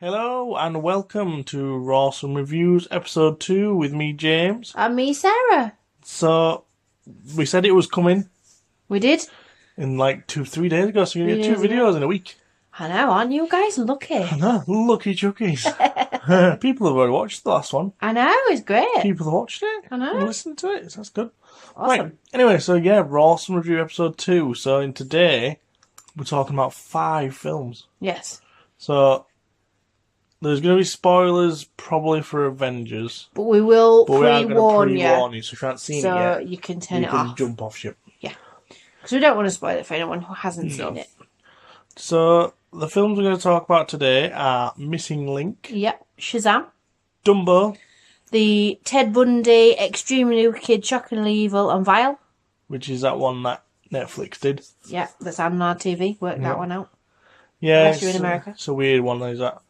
Hello and welcome to Roarsome Reviews episode 2 with me, James. And me, Sarah. So, we said it was coming We did. in like 3 days ago, so you get 2 videos in a week. I know, aren't you guys lucky? I know, lucky chuckies. People have already watched the last one. I know, it's great. People have watched it. I know. And listened to it, so that's good. Awesome. Right, anyway, so yeah, Roarsome Review episode 2. So in today, we're talking about 5 films. Yes. So, there's going to be spoilers probably for Avengers. But we will But we are going to pre-warn pre-warn you. you, so if you haven't seen it So yet, you can turn you it can off. jump off ship. Yeah. Because we don't want to spoil it for anyone who hasn't seen it. So, the films we're going to talk about today are Missing Link, Yep. Shazam. Dumbo, The Ted Bundy, Extremely Wicked, Shockingly Evil and Vile. which is that one that Netflix did. Yeah, that's on our TV. Work that one out. Yeah, Unless you're in America. It's a weird one, is that?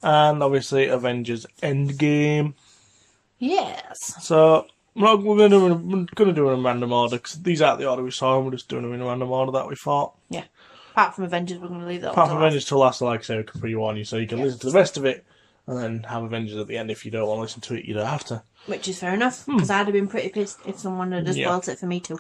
And obviously Avengers Endgame. Yes. So, we're going to do it in random order, because these aren't the order we saw, and we're just doing them in a random order that we thought. Yeah. Apart from Avengers, we're going to leave that Apart one from Avengers till last, like I say, we can pre-warn you, so you can listen to the rest of it, and then have Avengers at the end. If you don't want to listen to it, you don't have to. Which is fair enough, because I'd have been pretty pissed if someone had spoiled it for me too.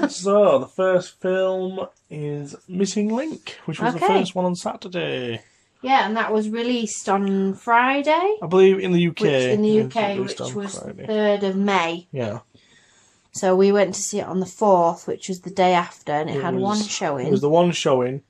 So, the first film is Missing Link, which was the first one on Saturday. Yeah, and that was released on Friday. I believe in the UK. Which was Friday. 3rd of May. Yeah. So we went to see it on the 4th, which was the day after, and it had one showing. It was the one showing,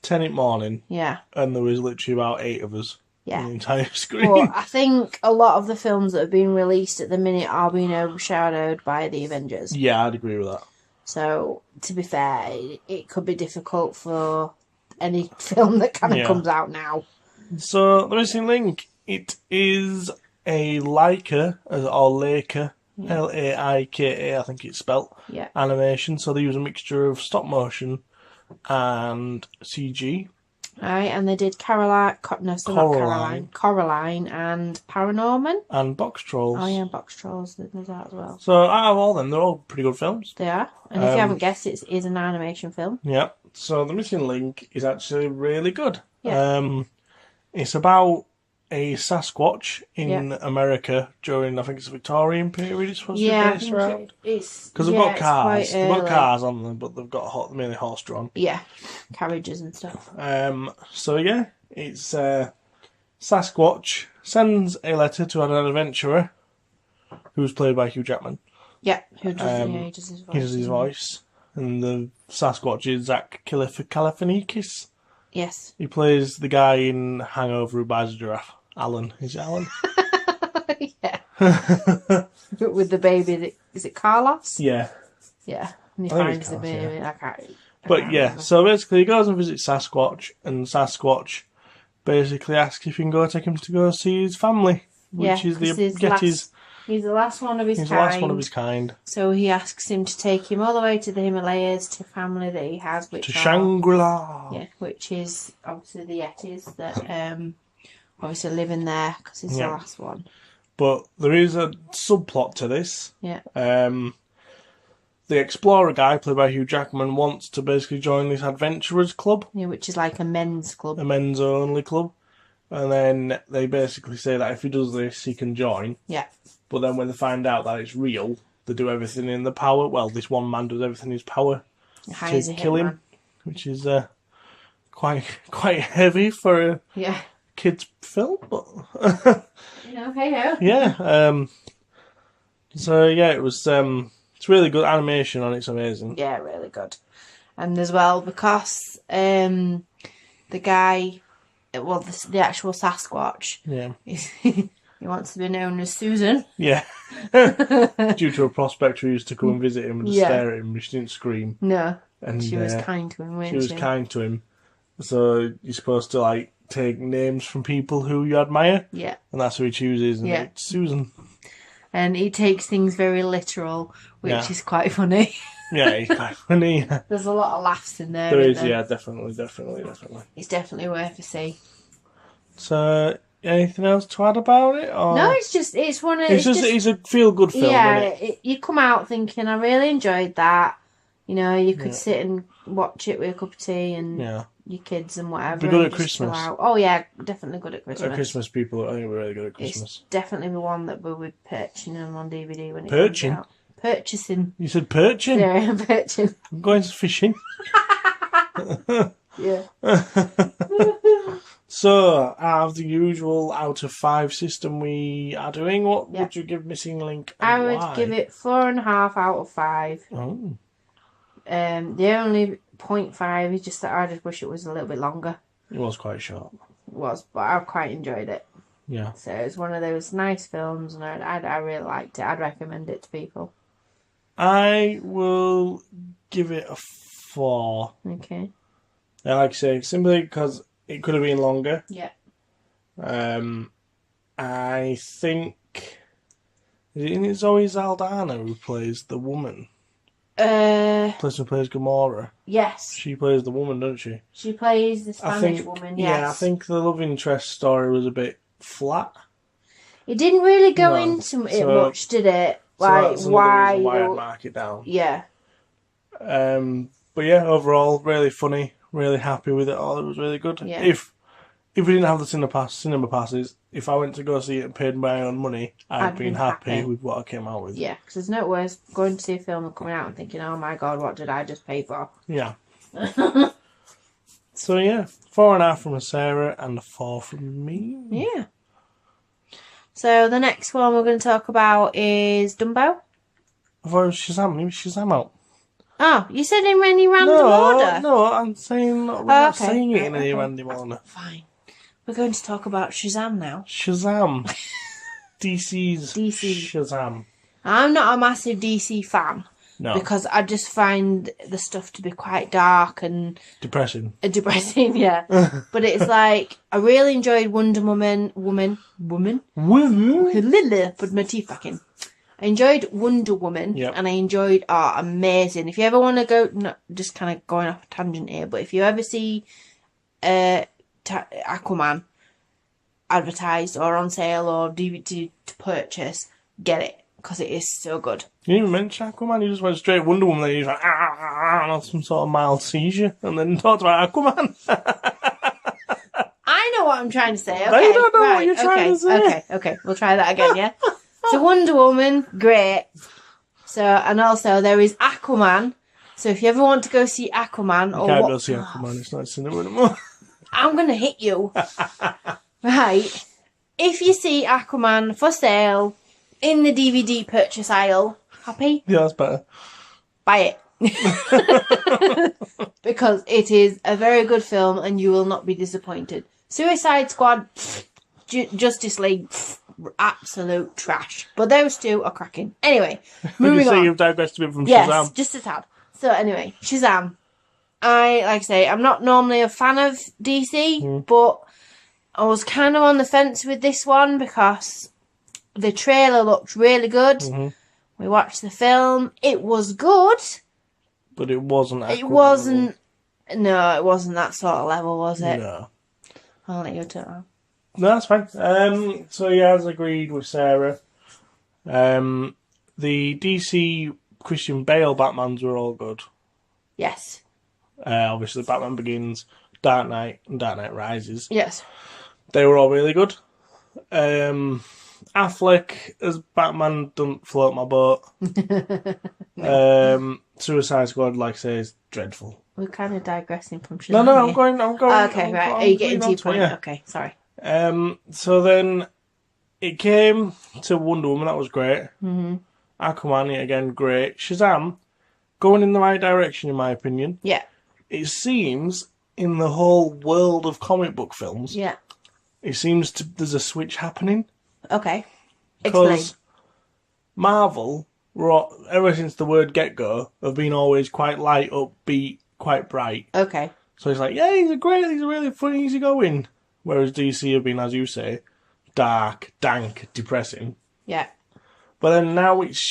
10 in the morning, Yeah. and there was literally about 8 of us on the entire screen. But I think a lot of the films that have been released at the minute are being overshadowed by the Avengers. Yeah, I'd agree with that. So, to be fair, it could be difficult for any film that kind of comes out now. So, The Missing Link, it is a Leica, or Leica, Laika, I think it's spelt, animation. So they use a mixture of stop motion and CG. Right, and they did Coraline and Paranorman. And Box Trolls. Oh yeah, Box Trolls, there's that as well. So out of all them, they're all pretty good films. They are. And if you haven't guessed, it is an animation film. Yeah. So The Missing Link is actually really good. Yeah. It's about a Sasquatch in America during, I think it's the Victorian period it's supposed to be based around. Because they've got cars. They've got cars on them, but they've got mainly horse-drawn. Yeah, carriages and stuff. So yeah, it's Sasquatch sends a letter to an adventurer who's played by Hugh Jackman. Yeah, who does, he does his voice. He does his voice. And the Sasquatch is Zach Galifianakis. Yes. He plays the guy in Hangover who buys a giraffe. Alan. Is it Alan? Yeah. With the baby, is it Carlos? Yeah. Yeah. And he finds the baby. I can't remember. So basically he goes and visits Sasquatch, and Sasquatch basically asks if he can go take him to go see his family. Which is he's the last one of his kind. He's the last one of his kind. So he asks him to take him all the way to the Himalayas to family that he has, which to Shangri-La. Yeah, which is obviously the Yetis that obviously live in there because he's the last one. But there is a subplot to this. Yeah. The explorer guy, played by Hugh Jackman, wants to basically join this adventurers club. Yeah, which is like a men's club. A men's only club. And then they basically say that if he does this, he can join. Yeah. But then when they find out that it's real, they do everything in their power. Well, this one man does everything in his power to kill him, which is quite heavy for a kids' film. But hey-ho. Yeah. So yeah, it was. It's really good animation and it's amazing. Yeah, really good. And as well because the guy, the actual Sasquatch. Yeah. He wants to be known as Susan. Yeah. Due to a prospector who used to come and visit him and stare at him, but she didn't scream. No. And she was kind to him, she was kind to him. So you're supposed to take names from people who you admire. Yeah. And that's who he chooses, and it's Susan. And he takes things very literal, which is quite funny. Yeah, he's quite funny. There's a lot of laughs in there. There is, definitely. It's definitely worth a see. So, anything else to add about it? Or? No, it's a feel-good film. Yeah, you come out thinking, I really enjoyed that. You know, you could sit and watch it with a cup of tea and your kids and whatever. Be good and at just chill Christmas. out. Oh yeah, definitely good at Christmas. Christmas people, I think we're really good at Christmas. It's definitely the one that we'll be purchasing them on DVD when it Perching? comes out. Purchasing. You said perching? Yeah, purchasing. I'm going fishing. Yeah. So, out of the usual out of 5 system we are doing, what would you give Missing Link and I would why? give it 4.5 out of 5. Oh. The only 0.5 is just that I just wish it was a little bit longer. It was quite short. It was, but I quite enjoyed it. Yeah. So it's one of those nice films, and I really liked it. I'd recommend it to people. I will give it a 4. Okay. Like I say, simply because it could have been longer. Yeah. I think it's Zoe Saldana who plays the woman. Who plays Gamora. Yes. She plays the woman, doesn't she? She plays the Spanish woman, yes. Yeah, I think the love interest story was a bit flat. It didn't really go into it much, did it? Like, so why... I'd mark it down. Yeah. But yeah, overall, really funny. Really happy with it all. It was really good. Yeah. If we didn't have the cinema passes, if I went to go see it and paid my own money, I'd been happy with what I came out with. Yeah, because there's no worse going to see a film and coming out and thinking, oh my god, what did I just pay for? Yeah. So yeah, 4.5 from Sarah and a 4 from me. Yeah. So the next one we're going to talk about is Dumbo. I thought it was Shazam. Maybe Shazam out. Oh, you said in any random order? No, I'm saying we're not saying it in any random order. Fine. We're going to talk about Shazam now. Shazam. DC's DC. Shazam. I'm not a massive DC fan. No. Because I just find the stuff to be quite dark and... Depressing, yeah. But it's like, I really enjoyed Wonder Woman. Put my teeth back in. I enjoyed Wonder Woman, and I enjoyed amazing. If you ever want to go, not just kind of going off a tangent here, but if you ever see Aquaman advertised or on sale or DVD to purchase, get it, because it is so good. You didn't even mention Aquaman, you just went straight Wonder Woman, then you was like, and had some sort of mild seizure, and then talked about Aquaman. I know what I'm trying to say. Okay, I don't know what you're trying to say. Okay, we'll try that again, yeah? So Wonder Woman, great. So, and also there is Aquaman. So if you ever want to go see Aquaman, you can't go see Aquaman, it's not in cinema anymore. I'm going to hit you. Right. If you see Aquaman for sale in the DVD purchase aisle, happy? Yeah, that's better. Buy it. Because it is a very good film and you will not be disappointed. Suicide Squad, Justice League, absolute trash. But those two are cracking. Anyway, moving on. You've digressed a bit from Shazam. Yes, just a tad. So anyway, Shazam. Like I say, I'm not normally a fan of DC, but I was kind of on the fence with this one because the trailer looked really good. We watched the film. It was good. But it wasn't Aquaman. It wasn't... No, it wasn't that sort of level, was it? No. I'll let you do it. No, that's fine. So yeah, as agreed with Sarah, the DC Christian Bale Batmans were all good. Yes. Obviously, Batman Begins, Dark Knight, and Dark Knight Rises. Yes. They were all really good. Affleck as Batman doesn't float my boat. Suicide Squad, like I say, is dreadful. We're kind of digressing from Shazam. No, I'm going. Okay, right. Are you getting to your point? Yeah. Okay, sorry. So then it came to Wonder Woman, that was great. Aquaman, again, great. Shazam, going in the right direction, in my opinion. Yeah. It seems, in the whole world of comic book films, it seems there's a switch happening. Okay. Explain. Because Marvel, ever since the word get-go, have been always quite light, upbeat, quite bright. Okay. So it's like, yeah, he's really funny, easygoing. Whereas DC have been, as you say, dark, dank, depressing. Yeah. But then now it's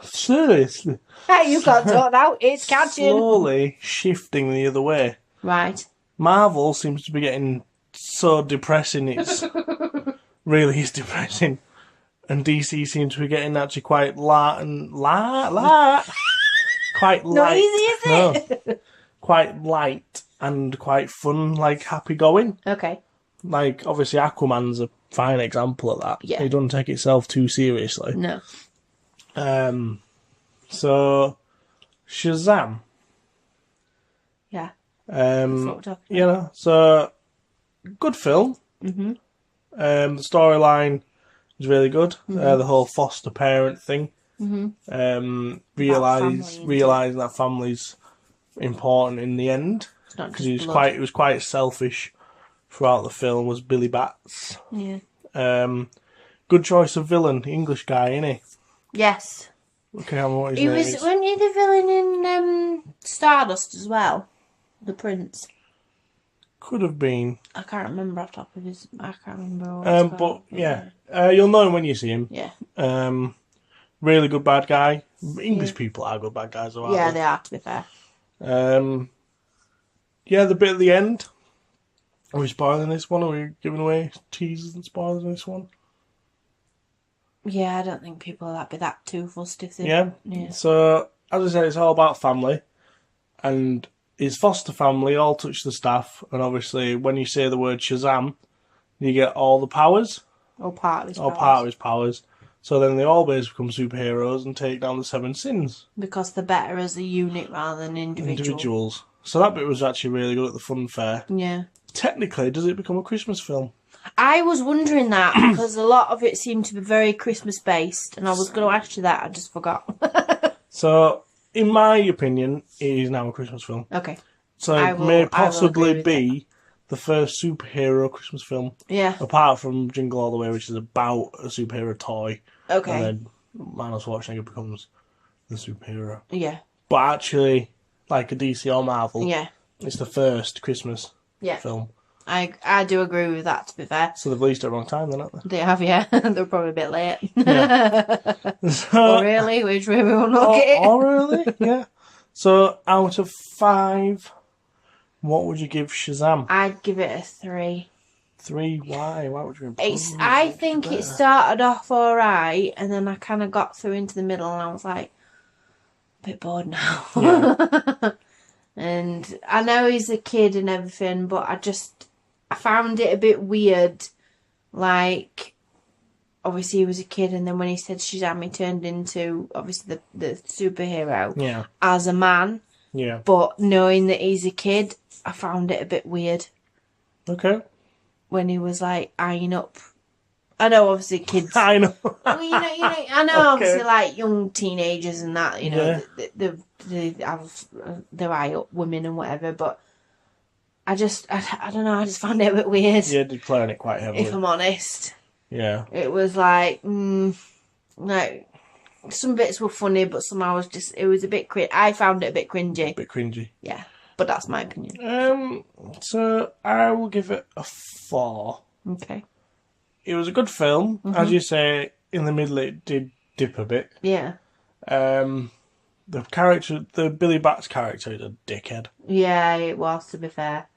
seriously. Hey, you can't talk now. It's catching. Slowly shifting the other way. Right. Marvel seems to be getting so depressing. It's really is depressing. And DC seems to be getting actually quite quite light. Not easy, is it? No. Quite light and quite fun, like happy going. Okay. Like, obviously, Aquaman's a fine example of that. Yeah. It doesn't take itself too seriously. No. So, Shazam. Yeah. So, good film. Mm-hmm. The storyline is really good. The whole foster parent thing. Mm-hmm. Realising that family's important in the end. Because he was quite selfish throughout the film, was Billy Batts. Yeah. Good choice of villain, English guy, isn't he? Yes. Okay, I don't know what his name is. Wasn't he the villain in Stardust as well? The prince. Could have been. I can't remember off the top of his. I can't remember. But yeah, you'll know him when you see him. Yeah. Really good bad guy. English people are good bad guys, though, aren't yeah, they are, to be fair. Yeah, the bit at the end. Are we spoiling this one? Are we giving away teasers and spoilers in this one? Yeah, I don't think people will be that too fussed if they... Yeah. So, as I said, it's all about family. And his foster family all touch the staff. And obviously, when you say the word Shazam, you get all the powers. Or part of his powers. Or part of his powers. So then they always become superheroes and take down the 7 sins. Because they're better as a unit rather than individuals. So that bit was actually really good at the fun fair. Yeah. Technically, does it become a Christmas film? I was wondering that because a lot of it seemed to be very Christmas based, and I was going to ask you that, I just forgot. So, in my opinion, it is now a Christmas film. Okay. So it may possibly be the first superhero Christmas film. Yeah. Apart from Jingle All the Way, which is about a superhero toy. Okay. And then Arnold Schwarzenegger becomes the superhero. Yeah. But actually, like a DC or Marvel, yeah, it's the first Christmas film. I do agree with that, to be fair. So they've released it at the wrong time then, haven't they? They have, yeah. They're probably a bit late. Yeah. Oh, really? Which way we want to look at it? Oh, really? Yeah. So, out of 5, what would you give Shazam? I'd give it a 3. 3? Why? Why would you improve it? I think it started off alright, and then I kind of got through into the middle, and I was like, a bit bored now. Yeah. And I know he's a kid and everything, but I found it a bit weird. Like, obviously he was a kid, and then when he said Shazam, he turned into, obviously, the superhero as a man. Yeah. But knowing that he's a kid, I found it a bit weird. Okay. When he was, like, eyeing up. I know, obviously, kids... I know. Well, I know, obviously, like, young teenagers and that, you know, they have their eye up women and whatever, but I don't know, I just found it a bit weird. Yeah, did play on it quite heavily. If I'm honest. Yeah. It was like, like, some bits were funny, but some I was just, it was a bit I found it a bit cringy. A bit cringy. Yeah, but that's my opinion. So I will give it a 4. Okay. It was a good film. Mm-hmm. As you say, in the middle it did dip a bit. Yeah. The Billy Batts character is a dickhead. Yeah, it was, to be fair.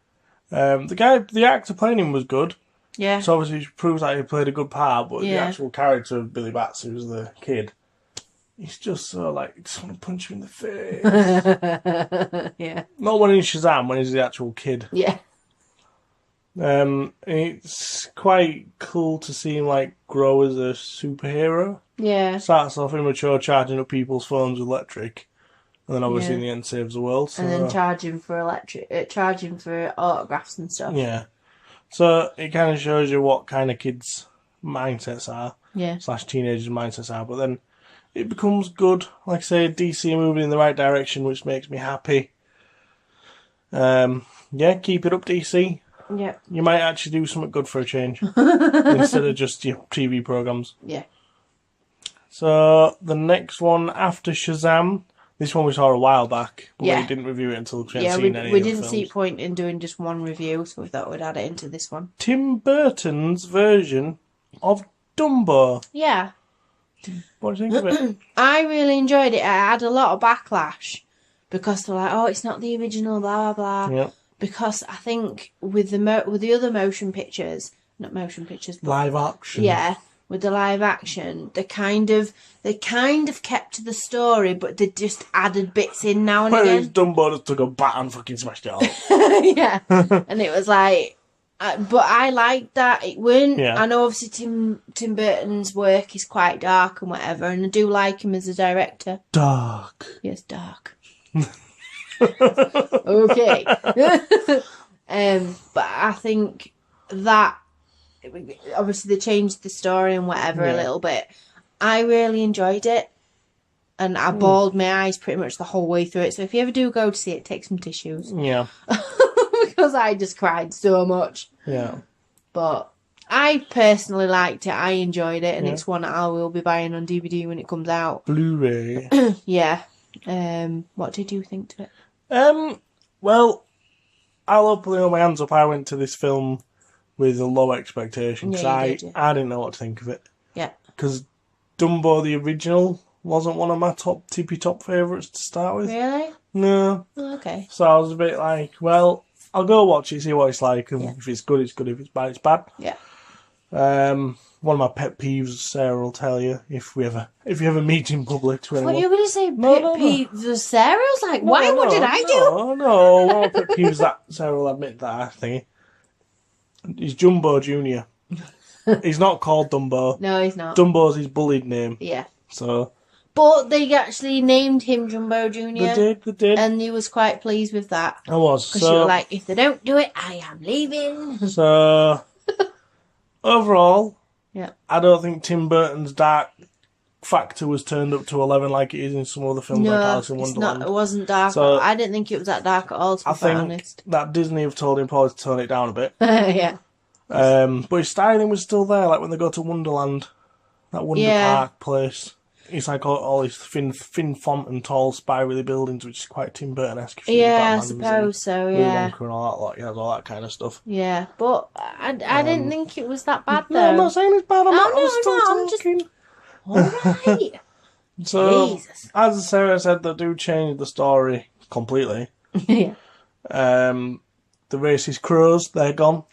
The actor playing him was good. Yeah. So obviously it proves that he played a good part, but the actual character of Billy Batts, who was the kid, he's just so like, just want to punch you in the face. Yeah. Not when he's Shazam, when he's the actual kid. Yeah. It's quite cool to see him like grow as a superhero. Yeah. Starts off immature, charging up people's phones with electric, and then obviously in the end saves the world. So. And then charging for autographs and stuff. Yeah. So it kind of shows you what kind of kids' mindsets are. Yeah. / teenagers' mindsets are. But then it becomes good. Like I say, DC moving in the right direction, which makes me happy. Yeah, keep it up, DC. Yeah. You might actually do something good for a change. Instead of just your TV programmes. Yeah. So, the next one after Shazam, this one we saw a while back, but we didn't review it until we hadn't seen any of the films. We didn't see point in doing just one review, so we thought we'd add it into this one. Tim Burton's version of Dumbo. Yeah. What do you think of it? I really enjoyed it. I had a lot of backlash because they're like, oh, it's not the original, blah, blah, blah. Yeah. Because I think with the other motion pictures, not motion pictures, but live action. Yeah, with the live action, they kind of kept to the story, but they just added bits in now and again. Dumbo just took a bat and fucking smashed it all. Yeah, and it was like, but I liked that. It weren't. Yeah. I know obviously Tim Burton's work is quite dark and whatever, and I do like him as a director. Dark. Yes, dark. Okay. But I think that obviously they changed the story and whatever a little bit. I really enjoyed it, and I bawled my eyes pretty much the whole way through it. So if you ever do go to see it, take some tissues. Yeah. Because I just cried so much. Yeah. But I personally liked it. I enjoyed it, and it's one I will be buying on DVD when it comes out. Blu-ray. Yeah. What did you think to it? Well, I'll openly hold my hands up. I went to this film with a low expectation because I didn't know what to think of it. Yeah. Because Dumbo, the original, wasn't one of my tippy-top favourites to start with. Really? No. Oh, okay. So I was a bit like, well, I'll go watch it, see what it's like, and if it's good, it's good. If it's bad, it's bad. Yeah. One of my pet peeves, Sarah will tell you, if you ever meet in public to anyone. What, you were going to say pet peeves of Sarah? I was like, why? What did I do? No. One of my pet peeves that Sarah will admit that I think is Jumbo Jr. He's not called Dumbo. No, he's not. Dumbo's his bullied name. Yeah. So. But they actually named him Jumbo Jr. They did. And he was quite pleased with that. I was. Because you were like, if they don't do it, I am leaving. So, overall, yeah, I don't think Tim Burton's dark factor was turned up to 11 like it is in some other films like Alice in Wonderland. It wasn't dark. So, I didn't think it was that dark at all, to be quite honest. That Disney have told him probably to tone it down a bit. Yeah. But his styling was still there, like when they go to Wonderland, that Wonder Park place. It's like all these thin font and tall spirally buildings, which is quite Tim Burton-esque. Yeah, I suppose so, yeah. And all that kind of stuff. Yeah, but I didn't think it was that bad, though. No, I'm not saying it's bad. I'm still talking. Alright. So, Jesus. as Sarah said, they do change the story completely. Yeah. The racist crows, they're gone.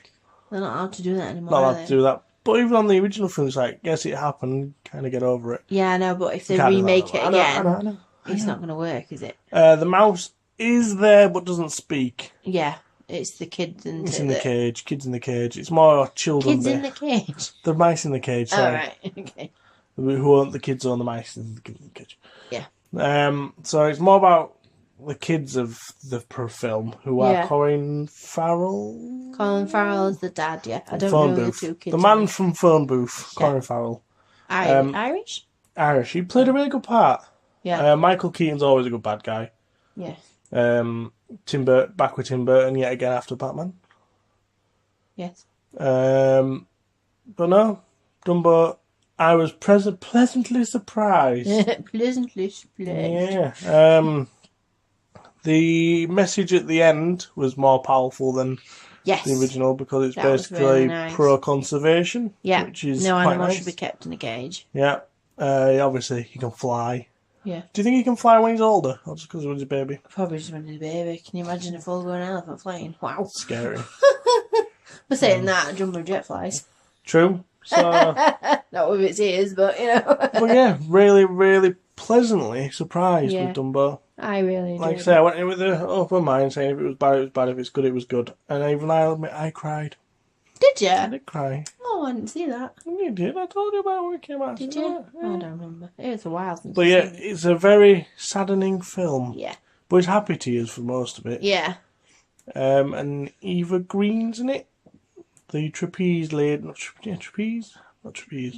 They're not allowed to do that anymore, Not allowed to do that. But even on the original film, it's like, yes, it happened, kind of get over it. Yeah, I know, but if they remake it again, it's not going to work, is it? The mouse is there, but doesn't speak. Yeah, it's the kids and it's in the cage. Kids in the cage. It's more children. Kids in the cage? The mice in the cage, sorry. Oh, right, okay. Who aren't the kids own the mice, the kids in the cage. Yeah. So it's more about the kids of the film, who are Colin Farrell. Colin Farrell is the dad, yeah. I don't know the two kids. The man from Phone Booth, Colin Farrell. Irish? Irish. He played a really good part. Yeah. Michael Keaton's always a good bad guy. Yeah. Back with Tim Burton yet again after Batman. Yes. But no, Dumbo, I was pleasantly surprised. Pleasantly surprised. Yeah. The message at the end was more powerful than the original because it's basically really pro-conservation. Yeah. Which is no quite animal nice. should be kept in a cage. Yeah. Obviously, he can fly. Yeah. Do you think he can fly when he's older, or just because he was a baby? Probably just when he's a baby. Can you imagine a full-grown elephant flying? Wow. Scary. But saying that, a jumbo jet flies. True. So, not with its ears, but you know. But yeah, really, really pleasantly surprised with Dumbo. I really did. Like I say, I went in with an open mind, saying if it was bad, it was bad. If it's good, it was good. And even I'll admit, I cried. Did you? I did cry. Oh, I didn't see that. You did. I told you about it when it came out. Did you? Yeah. I don't remember. It was a while since. But yeah, it's a very saddening film. Yeah. But it's happy tears for most of it. Yeah. And Eva Green's in it. The trapeze lady. Trapeze? Not trapeze.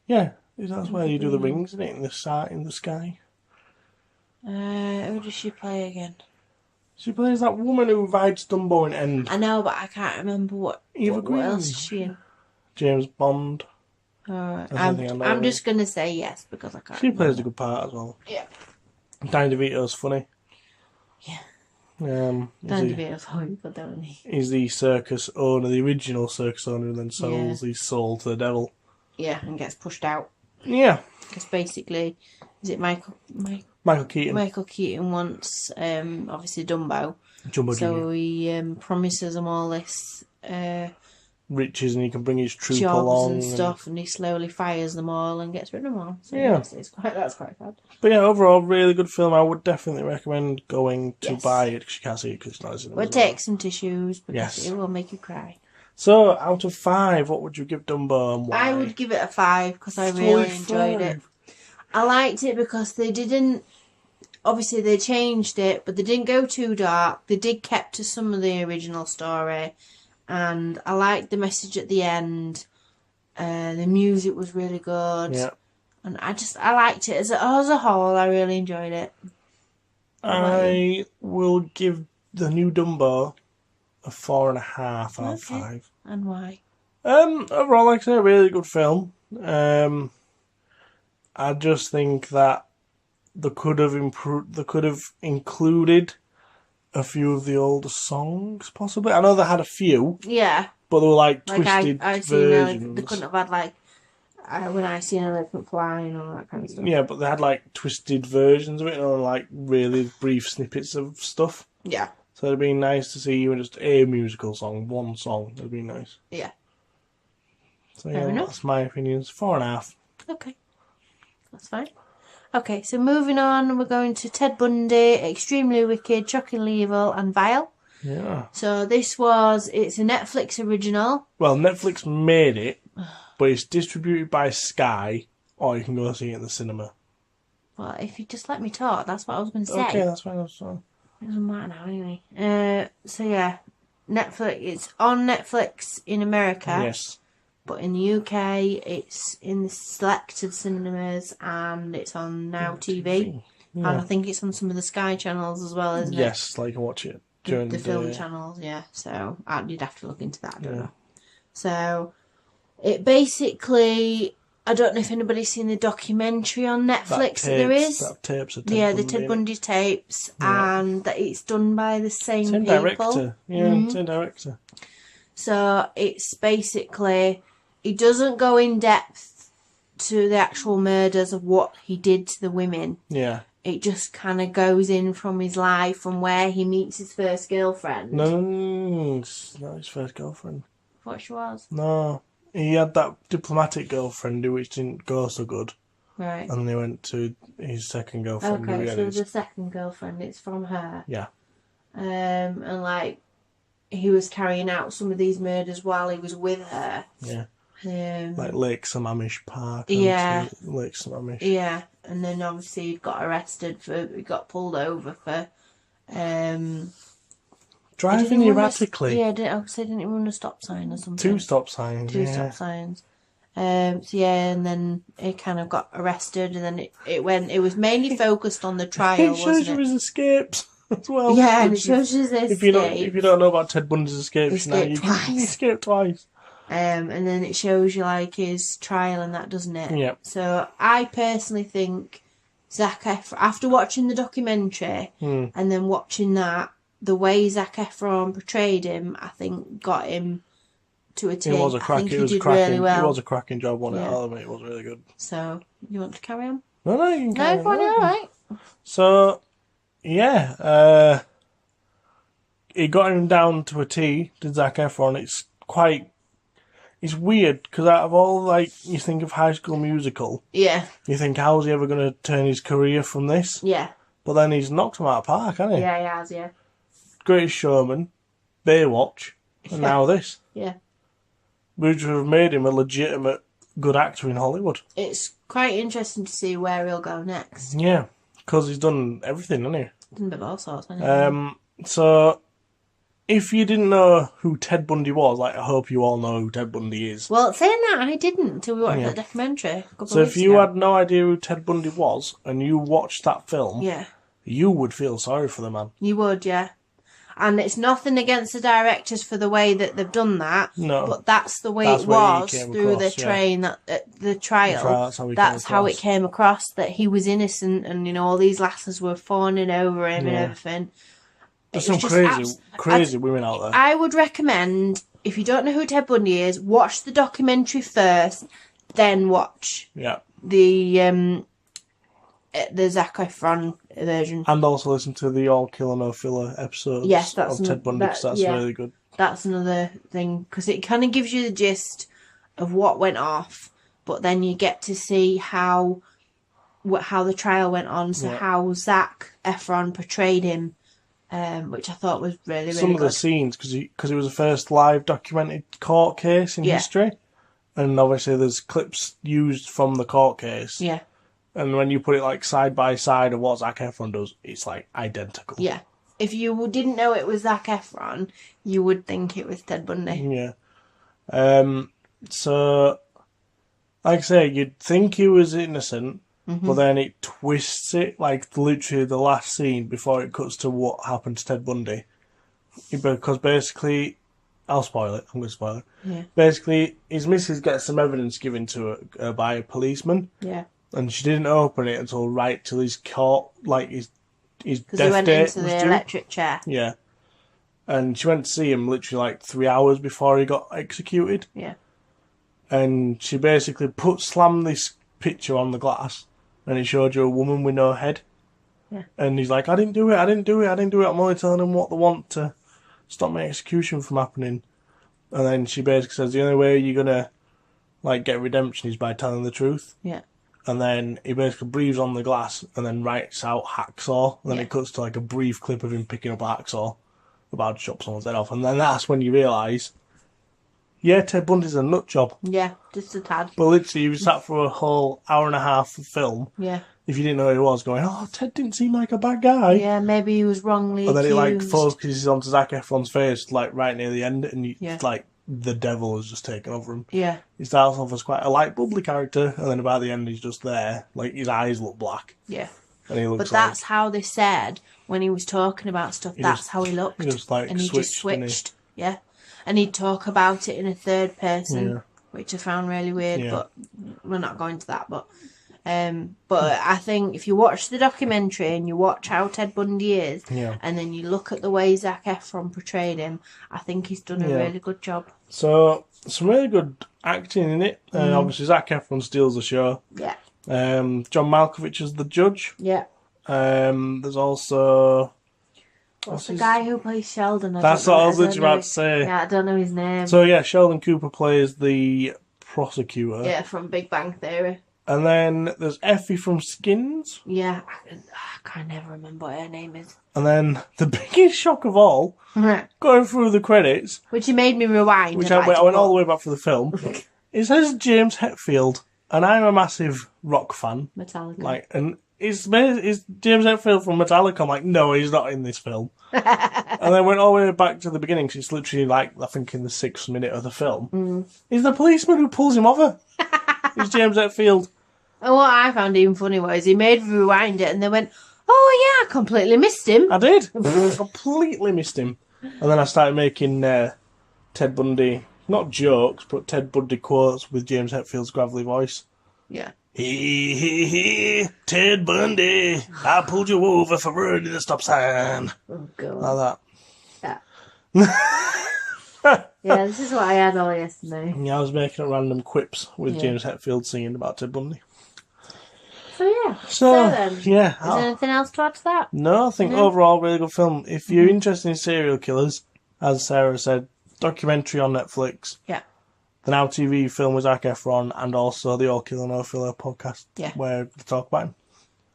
Yeah. That's where you do the rings, isn't it? In the sky. Who does she play again? She plays that woman who rides Dumbo in End. I know, but I can't remember what else is she in. James Bond. Alright. I'm just going to say yes because I can't She plays a good part as well. Yeah. Danny DeVito's funny. Yeah. Danny DeVito's horrible, don't he? He's the circus owner, the original circus owner, and then sells his soul to the devil. Yeah, and gets pushed out. Yeah. Because basically, is it Michael Keaton? Michael Keaton wants, obviously, Dumbo. Jumbo so Jr. he promises them all this riches and he can bring his troop jobs along and stuff, and he slowly fires them all and gets rid of them all. So yeah, that's quite fun. But yeah, overall, really good film. I would definitely recommend going to buy it because you can't see it because it's not in. We'll take some tissues because yes, it will make you cry. So, out of 5, what would you give Dumbo and why? I would give it a 5 because I really enjoyed it. I liked it because they didn't. Obviously, they changed it, but they didn't go too dark. They did keep to some of the original story. And I liked the message at the end. The music was really good. Yeah. And I liked it as a whole. I really enjoyed it. I will give the new Dumbo a 4.5 out of 5. And why? Overall, like I say, a really good film. I just think that they could have included a few of the older songs, possibly. I know they had a few. Yeah. But they were like twisted versions. They couldn't have had When I See an Elephant Fly and all that kind of stuff. Yeah, but they had like twisted versions of it and like really brief snippets of stuff. Yeah. So it'd be nice to see even just a musical song, one song. It'd be nice. Yeah. So yeah, that's my opinions. 4.5. Okay. That's fine. Okay, so moving on, we're going to Ted Bundy, Extremely Wicked, Shockingly Evil, and Vile. Yeah. So it's a Netflix original. Well, Netflix made it, but it's distributed by Sky, or you can go see it in the cinema. Well, if you just let me talk, that's what I was going to say. Okay, that's fine. That's fine. It doesn't matter now, anyway. So yeah, Netflix. It's on Netflix in America. Yes. But in the UK, it's in the selected cinemas and it's on Now TV. Yeah. And I think it's on some of the Sky channels as well, isn't it? Yes, like you can watch it during the film channels, yeah. So you'd have to look into that, I don't know. So it basically, I don't know if anybody's seen the documentary on Netflix that there is. That tapes of the Ted Bundy tapes, and that it's done by the same people. Director. Yeah, same director. So it's basically, he doesn't go in depth to the actual murders of what he did to the women. Yeah. It just kind of goes in from his life, from where he meets his first girlfriend. No, it's not his first girlfriend. I thought she was. No. He had that diplomatic girlfriend which didn't go so good. Right. And they went to his second girlfriend. Okay, so the second girlfriend, it's from her. Yeah. And like, he was carrying out some of these murders while he was with her. Yeah. Like Lake Sammamish Park. Yeah. Lake Sammamish. Yeah. And then obviously he got arrested he got pulled over for driving erratically. Didn't he run a stop sign or something? 2 stop signs. Stop signs. And then he kind of got arrested, and then it was mainly focused on the trial, it shows you his escapes as well. Yeah, and it shows you his escape. If you don't know about Ted Bundy's escapes now, you can escape twice. And then it shows you like his trial and that, doesn't it? Yeah. So I personally think Zac Efron, after watching the documentary and then watching that, the way Zac Efron portrayed him, I think got him to a T. It was a cracking. It was a cracking job on it. I'll admit, it was really good. So you want to carry on? No, you can carry on. No, all right. So yeah, it got him down to a T. Did Zac Efron? It's weird because out of all, like, you think of High School Musical. Yeah. You think, how's he ever going to turn his career from this? Yeah. But then he's knocked him out of the park, hasn't he? Yeah, he has, yeah. Greatest Showman, Baywatch, and now this. Yeah. Which would have made him a legitimate good actor in Hollywood. It's quite interesting to see where he'll go next. Yeah, because he's done everything, hasn't he? Done a bit of all sorts, hasn't he? So, if you didn't know who Ted Bundy was, like, I hope you all know who Ted Bundy is. Well, saying that, I didn't until we watched that documentary a couple of weeks ago. So if you had no idea who Ted Bundy was, and you watched that film, you would feel sorry for the man. You would, yeah. And it's nothing against the directors for the way that they've done that. No. But that's the way it was through the trial. That's how it came across, that he was innocent and, you know, all these lasses were fawning over him and everything. There's some crazy women out there. I would recommend, if you don't know who Ted Bundy is, watch the documentary first, then watch the Zac Efron version. And also listen to the All Killer No Filler episode of Ted Bundy, because that's really good. that's another thing, because it kind of gives you the gist of what went off, but then you get to see how the trial went on, so how Zac Efron portrayed him, which I thought was really, really Some good. of the scenes, because it was the first live documented court case in history, and obviously there's clips used from the court case. Yeah. And when you put it like side by side of what Zac Efron does, it's like identical. Yeah. If you didn't know it was Zac Efron, you would think it was Ted Bundy. Yeah. So, like I say, you'd think he was innocent, but then it twists it, like literally the last scene before it cuts to what happened to Ted Bundy. Because basically, I'll spoil it. I'm going to spoil it. Yeah. Basically, his missus gets some evidence given to her by a policeman. Yeah. And she didn't open it until right till his court, like his death Because he went date into was the due. electric chair. Yeah. And she went to see him literally like 3 hours before he got executed. Yeah. And she basically slammed this picture on the glass, and it showed you a woman with no head. Yeah. And he's like, I didn't do it. I'm only telling them what they want to stop my execution from happening. And then she basically says, the only way you're going to like get redemption is by telling the truth. Yeah. And then he basically breathes on the glass and then writes out hacksaw. And then it cuts to like a brief clip of him picking up a hacksaw, about to chop someone's head off. And then that's when you realise, yeah, Ted Bundy's a nut job. Yeah, just a tad. But literally, you sat for a whole hour and a half of film. Yeah. If you didn't know who he was, going, oh, Ted didn't seem like a bad guy. Yeah, maybe he was wrongly accused. And then it like focuses onto Zac Efron's face, like right near the end, and it's like the devil has just taken over him. Yeah. He starts off as quite a light, bubbly character, and then about the end, he's just there. Like, his eyes look black. Yeah. And he looks but that's how they said when he was talking about stuff. That's how he looked. He just, like, and he just switched. Yeah. And he'd talk about it in a third person, which I found really weird. But we're not going to that. But I think if you watch the documentary and you watch how Ted Bundy is, and then you look at the way Zac Efron portrayed him, I think he's done a really good job. So, some really good acting in it. Obviously, Zac Efron steals the show. Yeah. John Malkovich is the judge. Yeah. There's also... What's the guy who plays Sheldon? That's what I was literally about to say. Yeah, I don't know his name. So, yeah, Sheldon Cooper plays the prosecutor. Yeah, from Big Bang Theory. And then there's Effie from Skins. Yeah, I can never remember what her name is. And then the biggest shock of all, going through the credits... Which he made me rewind. Which I went all the way back for the film. It says James Hetfield, and I'm a massive rock fan. Metallica. Like, and is James Hetfield from Metallica? I'm like, no, he's not in this film. And then went all the way back to the beginning, so it's literally like, I think in the 6th minute of the film. He's the policeman who pulls him over. It's James Hetfield. And what I found even funny was he made me rewind it and they went, oh yeah, I completely missed him. I did. Completely missed him. And then I started making Ted Bundy, not jokes, but Ted Bundy quotes with James Hetfield's gravelly voice. Yeah. He, Ted Bundy, I pulled you over for running the stop sign. Oh, God. Like that. Yeah. Yeah, this is what I had all yesterday. Yeah, I was making up random quips with James Hetfield singing about Ted Bundy. So, yeah. So then, yeah. Is there anything else to add to that? No, I think overall, really good film. If you're interested in serial killers, as Sarah said, documentary on Netflix. Yeah. The Now TV film with Zac Efron, and also the All Killer No Filler podcast, where we talk about him.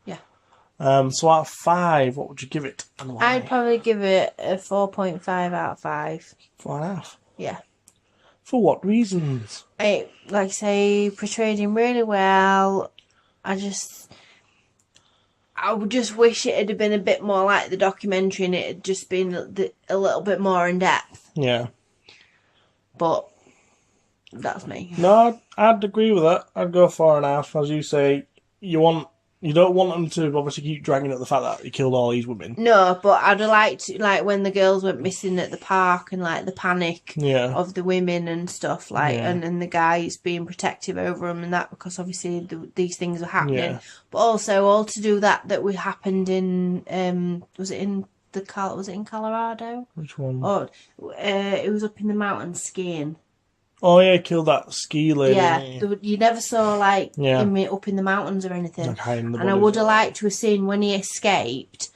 Yeah. So out of 5, what would you give it? And why? I'd probably give it a 4.5 out of 5. 4.5. Yeah. For what reasons? It, like I say, portrayed him really well. I would just wish it had been a bit more like the documentary and it had just been a little bit more in depth. Yeah. But that's me. No, I'd agree with that. I'd go 4.5. As you say, you don't want them to obviously keep dragging up the fact that he killed all these women. No, but I'd have liked, like, when the girls went missing at the park and, like, the panic of the women and stuff, like, and the guys being protective over them and that, because obviously these things were happening. Yeah. But also, all to do that happened in, was it in Colorado? Which one? Oh, it was up in the mountains skiing. Oh yeah, killed that ski lady. Yeah, you never saw him up in the mountains or anything. Like hiding the and I would have liked to have seen when he escaped,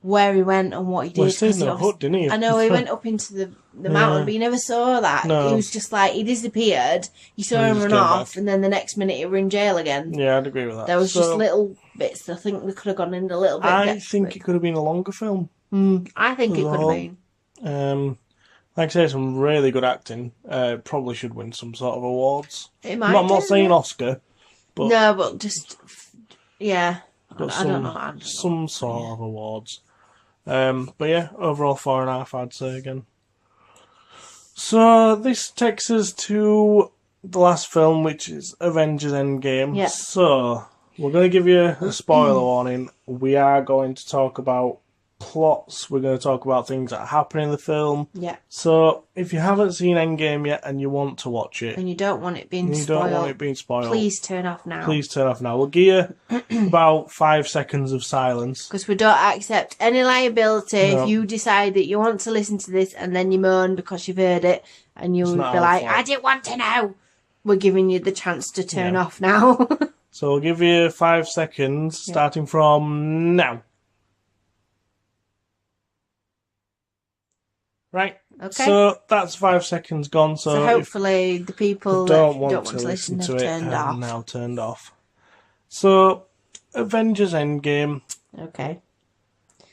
where he went and what he did. Well, he stayed in the hut, didn't he? I know, he went up into the mountain, but you never saw that. No. He was just like, he disappeared, you saw him run off, and then the next minute he were in jail again. Yeah, I'd agree with that. There was just little bits. I think they could have gone into a little bit. I think it could have been a longer film. I think it could have been. Like I say, some really good acting. Probably should win some sort of awards. It might. I'm not saying Oscar, but no, but just yeah. I don't know. Some sort of awards. But yeah, overall 4.5, I'd say again. So this takes us to the last film, which is Avengers Endgame. Yeah. So we're going to give you a spoiler warning. We are going to talk about plots. We're going to talk about things that happen in the film. Yeah. So if you haven't seen Endgame yet and you want to watch it, and you don't want it being spoiled, please turn off now. We'll give you about 5 seconds of silence, because we don't accept any liability. If you decide that you want to listen to this and then you moan because you've heard it and you'll be like, I didn't want to know, we're giving you the chance to turn off now. So we'll give you 5 seconds starting from now. Right. Okay. So that's 5 seconds gone. So hopefully the people that don't want to listen to have it turned off. Now turned off. So Avengers Endgame. Okay.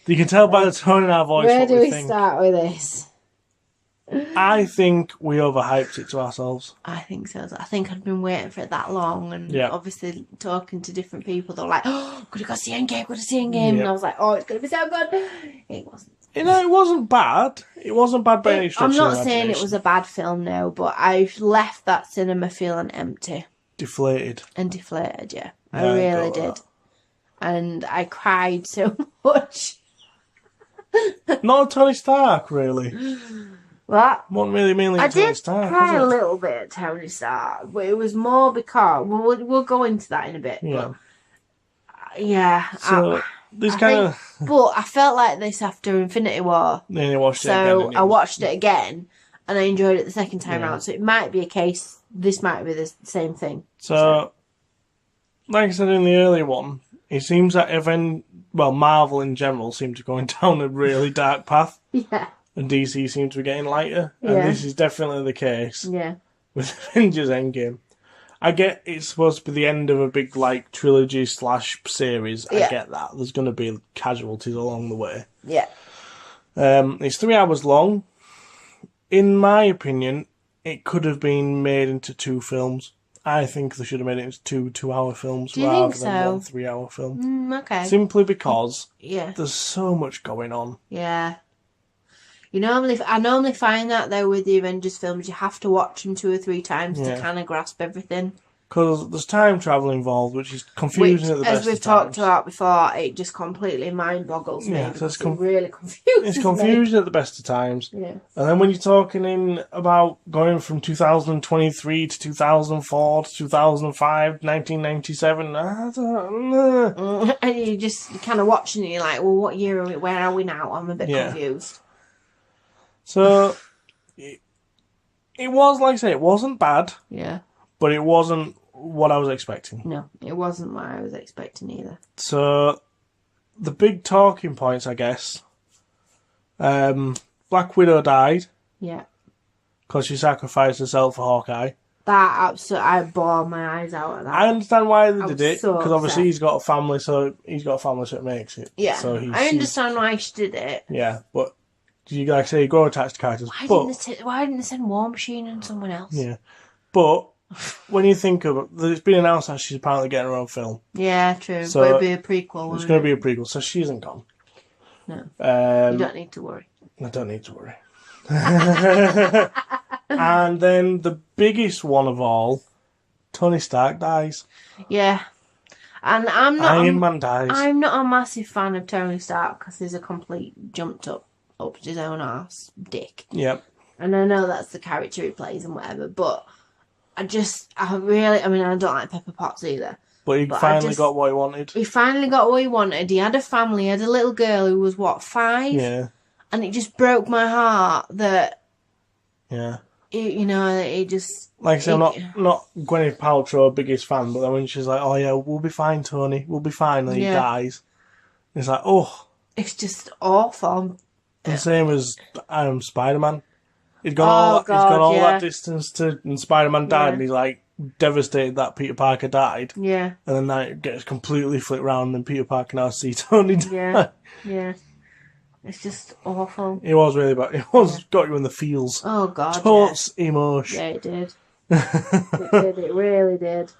You can tell by the tone in our voice Where what do we think. start with this? I think we overhyped it to ourselves. I think so. I think I'd been waiting for it that long, and obviously talking to different people, they're like, "Oh, could have got to see Endgame, could have seen Endgame," and I was like, "Oh, it's gonna be so good." It wasn't. You know, it wasn't bad. It wasn't bad by any stretch I'm of not the saying it imagination. was a bad film, no, but I left that cinema feeling empty. Deflated. And deflated, yeah. I really did. That. And I cried so much. Not Tony Stark, really. What? Wasn't really mainly Tony Stark. I did cry a little bit at Tony Stark, but it was more because... We'll go into that in a bit. Yeah. But, yeah. So... But I felt like this after Infinity War. Then you watched it again. So I watched it again, and I enjoyed it the second time round. So it might be a case. This might be the same thing. So, like I said in the earlier one, it seems that Marvel in general seem to be going down a really dark path. Yeah. And DC seems to be getting lighter. Yeah. And this is definitely the case. Yeah. With Avengers Endgame. I get it's supposed to be the end of a big trilogy / series. I get that. There's going to be casualties along the way. Yeah. It's 3 hours long. In my opinion, it could have been made into 2 films. I think they should have made it into 2 2-hour films rather than 1 3-hour film. Okay. Simply because there's so much going on. Yeah. I normally find that though with the Avengers films, you have to watch them 2 or 3 times to kind of grasp everything. Because there's time travel involved, which is confusing at the best of times. As we've talked about before, it just completely mind boggles me. Yeah, so it's really confusing. It's confusing at the best of times. Yeah. And then when you're talking about going from 2023 to 2004 to 2005, 1997, I don't know. And you're kind of watching it, and you're like, well, what year are we? Where are we now? I'm a bit confused. So, it was, like I say, it wasn't bad. Yeah. But it wasn't what I was expecting. No, it wasn't what I was expecting either. So, the big talking points, I guess. Black Widow died. Yeah. Because she sacrificed herself for Hawkeye. That absolutely, I bawled my eyes out at that. I understand why they did it. Because obviously upset. he's got a family, so it makes it. Yeah. So I understand why she did it. Yeah, but... You like say, you grow attached to characters. Why didn't they send War Machine and someone else? Yeah. But when you think of it, it's been announced that she's apparently getting her own film. Yeah, true. So but it'll be a prequel. It's going to be a prequel, so she isn't gone. No. You don't need to worry. I don't need to worry. And then the biggest one of all, Tony Stark dies. Yeah. And Iron Man dies. I'm not a massive fan of Tony Stark because he's a complete jumped up his own arse dick. Yep. And I know that's the character he plays and whatever, but I don't like Pepper Potts either. But he finally got what he wanted. He finally got what he wanted. He had a family, he had a little girl who was, 5? Yeah. And it just broke my heart that... Yeah. He just... Like I said, I'm not Gwyneth Paltrow biggest fan, but then when she's like, oh yeah, we'll be fine, Tony, we'll be fine, and he dies. It's like, oh... It's just awful. The same as Spider-Man. He's gone all that distance and Spider-Man died, and he's like devastated that Peter Parker died. Yeah. And then that gets completely flipped round, and Peter Parker now sees Tony die. Yeah. It's just awful. It was really bad. It was got you in the feels. Oh God. Totes emotion. Yeah, it did. It did. It really did.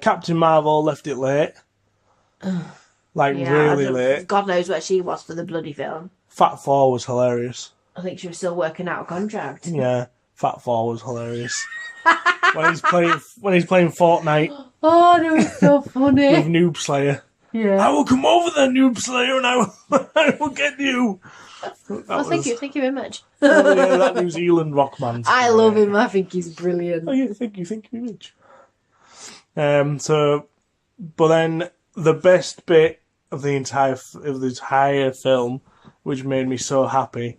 Captain Marvel left it late. Really late. God knows where she was for the bloody film. Fat Thor was hilarious. I think she was still working out a contract. Yeah, Fat Thor was hilarious. when he's playing Fortnite. Oh, no, it's so funny. With Noob Slayer. Yeah. I will come over there, Noob Slayer, and I will get you. Thank you very much. That New Zealand rock man. I love him. I think he's brilliant. Oh, you think very much. But then the best bit of the entire film, which made me so happy,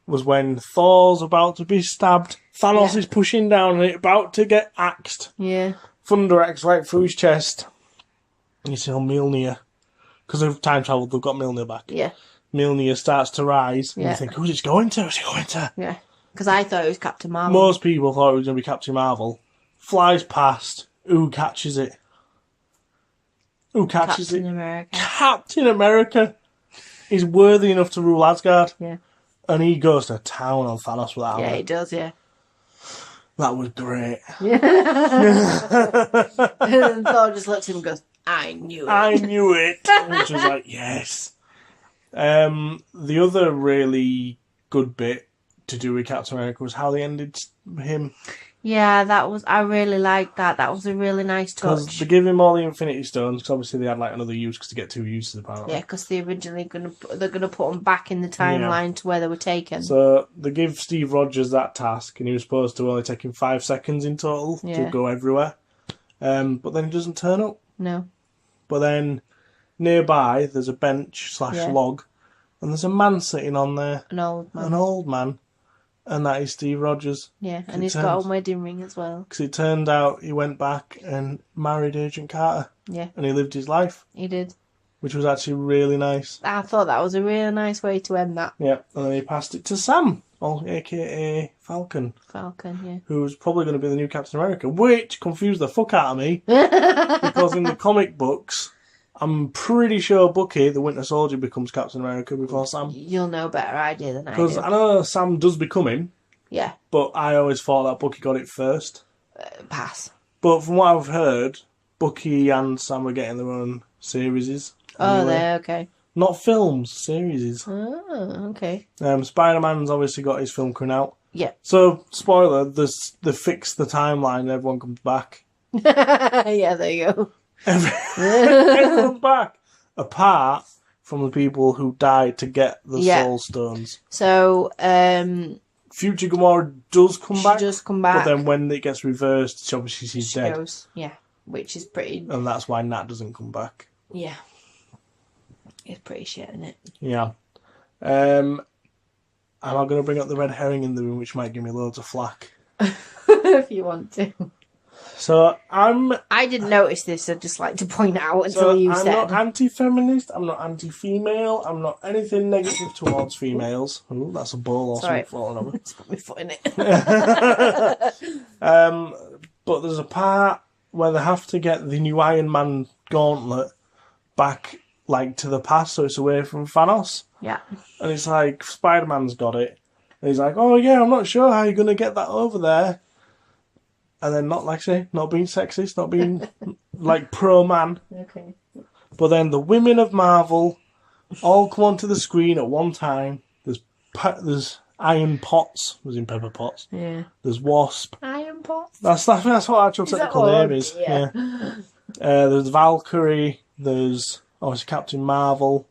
was when Thor's about to be stabbed. Thanos is pushing down and it's about to get axed. Yeah. Thunder axe right through his chest. And you see Mjolnir. Because of time travel, they've got Mjolnir back. Yeah. Mjolnir starts to rise. And you think, who's it going to? Who's it going to? Yeah. Because I thought it was Captain Marvel. Most people thought it was going to be Captain Marvel. Flies past. Who catches it? Captain America. Captain America is worthy enough to rule Asgard. Yeah. And he goes to town on Thanos with that. Yeah, he does, yeah. That was great. Yeah. And Thor just looks at him and goes, I knew it. I knew it. Which was like, yes. The other really good bit to do with Captain America was how they ended him. Yeah, I really liked that. That was a really nice touch. Because they give him all the Infinity Stones, because obviously they had like another use, because to get 2 uses apparently. Yeah, because they're gonna put them back in the timeline to where they were taken. So they give Steve Rogers that task, and he was supposed to only take him 5 seconds in total to go everywhere. But then he doesn't turn up. No. But then nearby there's a bench / log, and there's a man sitting on there. An old man. An old man. And that is Steve Rogers. Yeah, and he's got a wedding ring as well. Because it turned out he went back and married Agent Carter. Yeah. And he lived his life. He did. Which was actually really nice. I thought that was a really nice way to end that. Yeah, and then he passed it to Sam, a.k.a. Falcon. Falcon, yeah. Who's probably going to be the new Captain America, which confused the fuck out of me. Because in the comic books, I'm pretty sure Bucky, the Winter Soldier, becomes Captain America before Sam. You'll know a better idea than I do. Because I know Sam does become him. Yeah. But I always thought that Bucky got it first. Pass. But from what I've heard, Bucky and Sam are getting their own series. Oh, they're okay. Not films, series. Oh, okay. Spider-Man's obviously got his film coming out. Yeah. So, spoiler, they fix the timeline and everyone comes back. Yeah, there you go. Everyone's back. Apart from the people who died to get the Soul Stones. So, Future Gamora does come back. She does come back. But then when it gets reversed, obviously she's dead. Goes, yeah, which is pretty... And that's why Nat doesn't come back. Yeah. It's pretty shit, isn't it? Yeah. I'm not going to bring up the red herring in the room, which might give me loads of flack. If you want to. So, I didn't notice this, I'd just like to point out until you said... I'm not anti-feminist, I'm not anti-female, I'm not anything negative towards females. Ooh, that's a ball or something falling over. It's put my foot in it. But there's a part where they have to get the new Iron Man gauntlet back, like, to the past, so it's away from Thanos. Yeah. And it's like, Spider-Man's got it. And he's like, oh yeah, I'm not sure how you're going to get that over there. And then not being sexist, not being like pro-man. Okay. But then the women of Marvel all come onto the screen at one time. There's Iron Potts, was in Pepper Potts. Yeah. There's Wasp. Iron Potts? That's what actual technical name is. Yeah. There's Valkyrie. There's obviously Captain Marvel.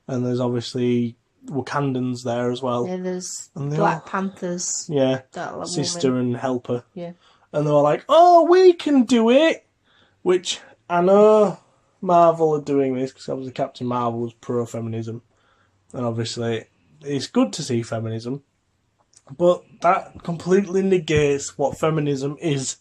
And there's obviously Wakandans there as well. Yeah, there's Black Panthers. Yeah. Sister and Helper. Yeah. And they were like, oh, we can do it! Which, I know Marvel are doing this, because obviously Captain Marvel was pro-feminism. And obviously, it's good to see feminism. But that completely negates what feminism is.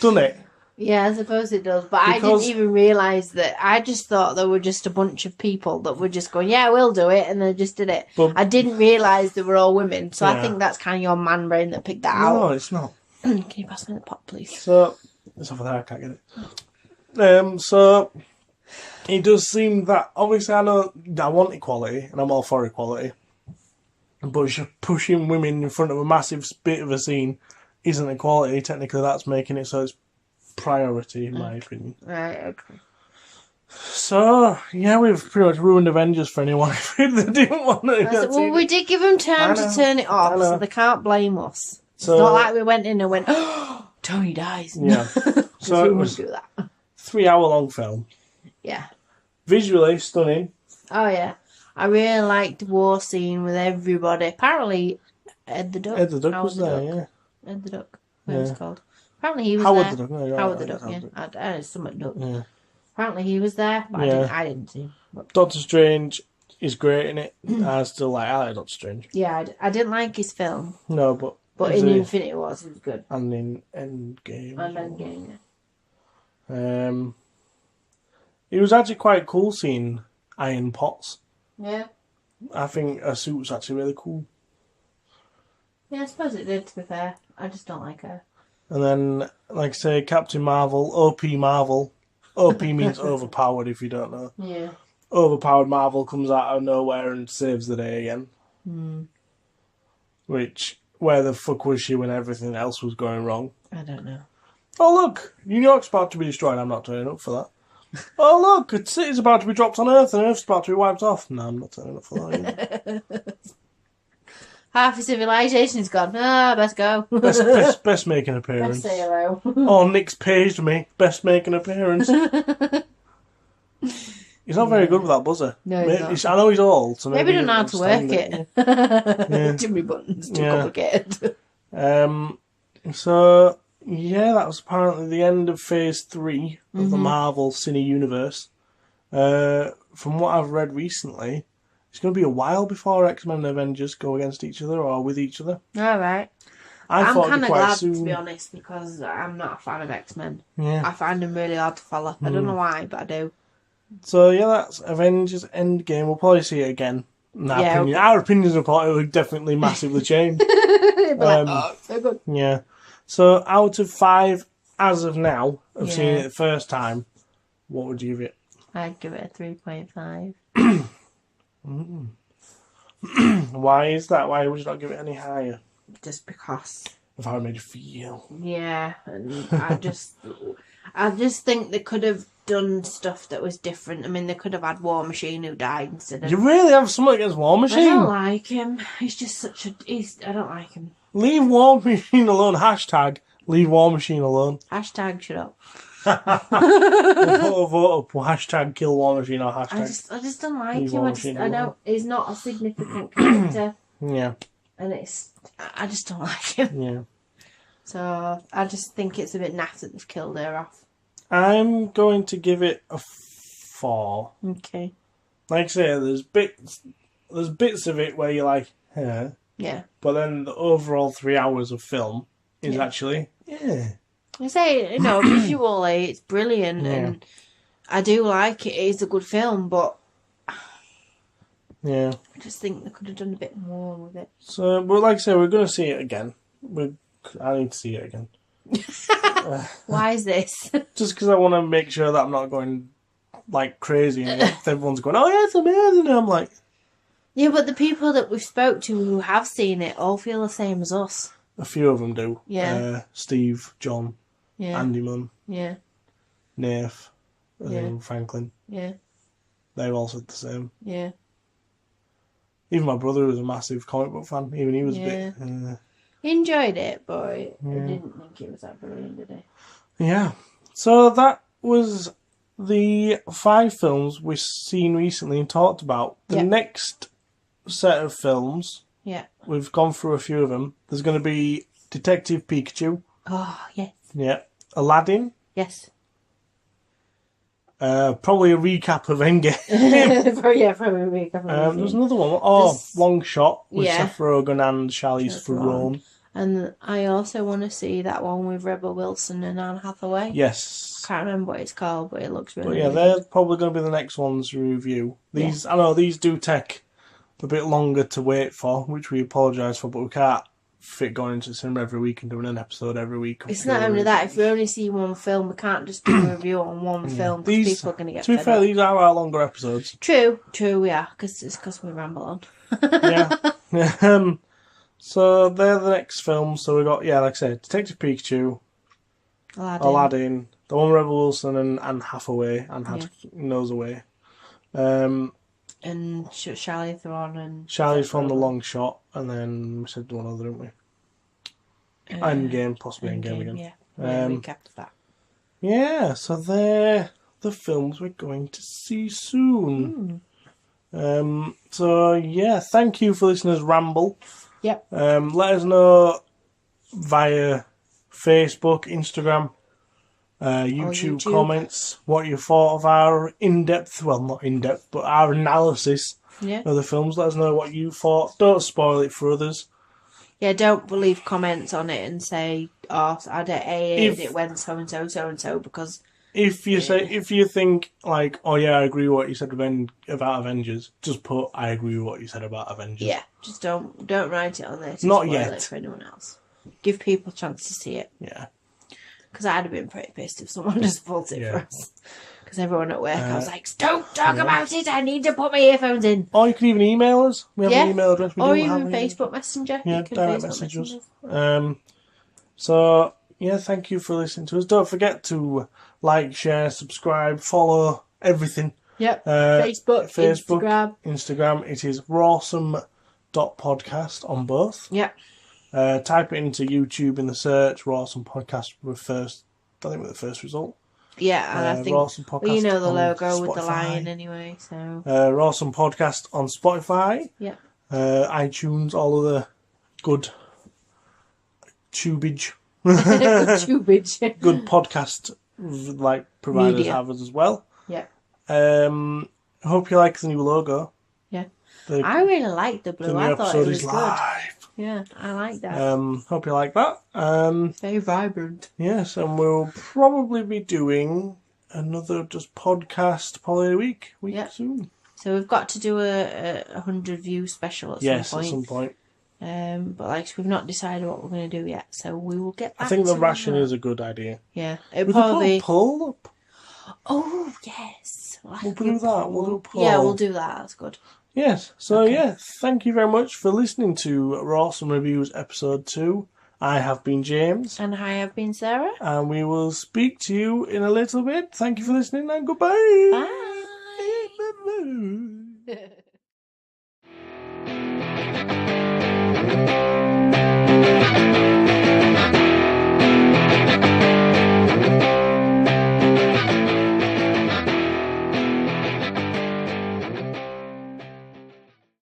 Doesn't it? Yeah, I suppose it does. But I didn't even realise that. I just thought there were just a bunch of people that were just going, yeah, we'll do it, and they just did it. But I didn't realise they were all women, so I think that's kind of your man brain that picked that out. No, it's not. Can you pass me the pot, please? So, it's over there, I can't get it. So, it does seem that, obviously I know I want equality, and I'm all for equality, but just pushing women in front of a massive bit of a scene isn't equality. Technically, that's making it so it's priority, in my opinion. Right, okay. So, yeah, we've pretty much ruined Avengers for anyone that didn't want to. Well, we did give them time to turn it off, so they can't blame us. It's not like we went in and went, oh, Tony dies. Yeah. So we wouldn't do that. 3-hour-long film. Yeah. Visually stunning. Oh, yeah. I really liked the war scene with everybody. Apparently, Ed the Duck. Ed the Duck was there, yeah. Ed the Duck. What was it called? Apparently he was Howard there. The Duck. No, Howard the Duck, yeah. It's something Duck. Yeah. Apparently he was there, but I didn't see him. Doctor Strange is great in it. I like Doctor Strange. Yeah, I didn't like his film. No, but in Infinity Wars he was good. And in Endgame. Yeah. It was actually quite cool seeing Iron Pots. Yeah. I think her suit was actually really cool. Yeah, I suppose it did, to be fair. I just don't like her. And then, like I say, Captain Marvel, OP Marvel. OP means overpowered, if you don't know. Yeah. Overpowered Marvel comes out of nowhere and saves the day again. Which, where the fuck was she when everything else was going wrong? I don't know. Oh, look! New York's about to be destroyed. I'm not turning up for that. Oh, look! A city's about to be dropped on Earth and Earth's about to be wiped off. No, I'm not turning up for that either. Half of civilization's gone. Best go. Best making appearance. Best say hello. Oh, Nick's paged me. Best making appearance. He's not very good with that buzzer. No, he's not. I know he's old, so maybe he doesn't know how to work it. Yeah. Too many buttons, too complicated. So, yeah, that was apparently the end of Phase 3 of the Marvel Cine Universe. From what I've read recently, it's going to be a while before X-Men and Avengers go against each other or with each other. All right. I'm kind of glad, soon. to be honest, because I'm not a fan of X-Men. Yeah. I find them really hard to follow. I don't know why, but I do. So, yeah, that's Avengers Endgame. We'll probably see it again. Our opinions about it will definitely massively change. So good. Yeah. So, out of 5, as of now, of seeing it the first time, what would you give it? I'd give it a 3.5. Why is that? Why would you not give it any higher? Just because. Of how it made you feel. Yeah, and I just think they could have done stuff that was different. I mean, they could have had War Machine who died instead of... You really have something against War Machine? I don't like him. He's just such a... I don't like him. Leave War Machine alone. Hashtag leave War Machine alone. Hashtag shut up. We'll vote up. Hashtag kill War Machine or hashtag... I just don't like him. I know he's not a significant character. Yeah. And I just don't like him. Yeah. So I just think it's a bit naff that they've killed her off. I'm going to give it a 4. Okay. Like I say, there's bits of it where you're like, huh? Yeah. But then the overall 3 hours of film is actually, I say, visually it's brilliant and I do like it. It is a good film, but yeah, I just think they could have done a bit more with it. So, but like I say, we're going to see it again. I need to see it again. Why is this? Just because I want to make sure that I'm not going like crazy and everyone's going, oh yeah, it's amazing. And I'm like... Yeah, but the people that we spoke to who have seen it all feel the same as us. A few of them do. Yeah. Steve, John, Andy Munn, Nath, Franklin. Yeah. They've all said the same. Yeah. Even my brother was a massive comic book fan. Even he was a bit... He enjoyed it, but he didn't think it was that brilliant, did he? Yeah. So that was the 5 films we've seen recently and talked about. The next set of films, we've gone through a few of them. There's going to be Detective Pikachu. Oh, yes. Yeah. Aladdin. Yes. Probably a recap of Endgame. Probably a recap of Endgame. There's another one. Oh, Long Shot with Seth Rogen and Charlize Theron. And I also want to see that one with Rebel Wilson and Anne Hathaway. Yes. I can't remember what it's called, but it looks really But yeah, good. they're probably going to be the next ones to review. These, I know these do take a bit longer to wait for, which we apologise for, but we can't fit going into the cinema every week and doing an episode every week. It's not only that, if we only see one film, we can't just do a review on one film because people are going to get fed up. To be fair, these are our longer episodes. True, we are, because we ramble on. Yeah. So they're the next films. So we got, like I said, Detective Pikachu, Aladdin, the one with Rebel Wilson and Anne Hathaway, Nose Away. And Charlie Theron and... Charlie from The Long Shot, and then we said one other, didn't we? Endgame, possibly Endgame again. Yeah, recap of that. Yeah, so they're the films we're going to see soon. So yeah, thank you for listening to Ramble. Yep. Let us know via Facebook, Instagram, YouTube comments what you thought of our not in-depth, but our analysis of the films. Let us know what you thought. Don't spoil it for others. Yeah, don't leave comments on it and say, "Oh, I hated it when so and so," because if you think like, "Oh yeah, I agree with what you said about Avengers," just put, "I agree with what you said about Avengers." Yeah, just don't write it on there. To Not spoil yet it for anyone else. Give people a chance to see it. Yeah. Because I'd have been pretty pissed if someone just pulled it for us. Because everyone at work, I was like, "Don't talk about it. I need to put my earphones in." Or you can even email us. We have an email address. Or even Facebook Messenger. Yeah, you can direct message us. So yeah, thank you for listening to us. Don't forget to like, share, subscribe, follow everything. Yep. Facebook, Instagram. It is Roarsome.podcast on both. Yep. Type it into YouTube in the search. Roarsome Podcast with the first result. Yeah, and I think Podcast the logo Spotify. with the lion anyway. So Roarsome Podcast on Spotify. Yeah. iTunes, all of the good tubage. Good podcast providers Media. have us as well. Yeah. I hope you like the new logo. Yeah. I really like the blue. The new I thought episode it was is good. live. Yeah, I like that. Hope you like that. Very vibrant. Yes, and we'll probably be doing another just podcast probably a week soon. So we've got to do a 100 view special at some point. But we've not decided what we're going to do yet, so we will get back. I think the ration is a good idea. Yeah, it probably pull up. Oh yes, we'll do that. We'll do a poll. Yeah, we'll do that. That's good. Yes. So thank you very much for listening to Roarsome Reviews episode 2. I have been James. And I have been Sarah. And we will speak to you in a little bit. Thank you for listening and goodbye. Bye.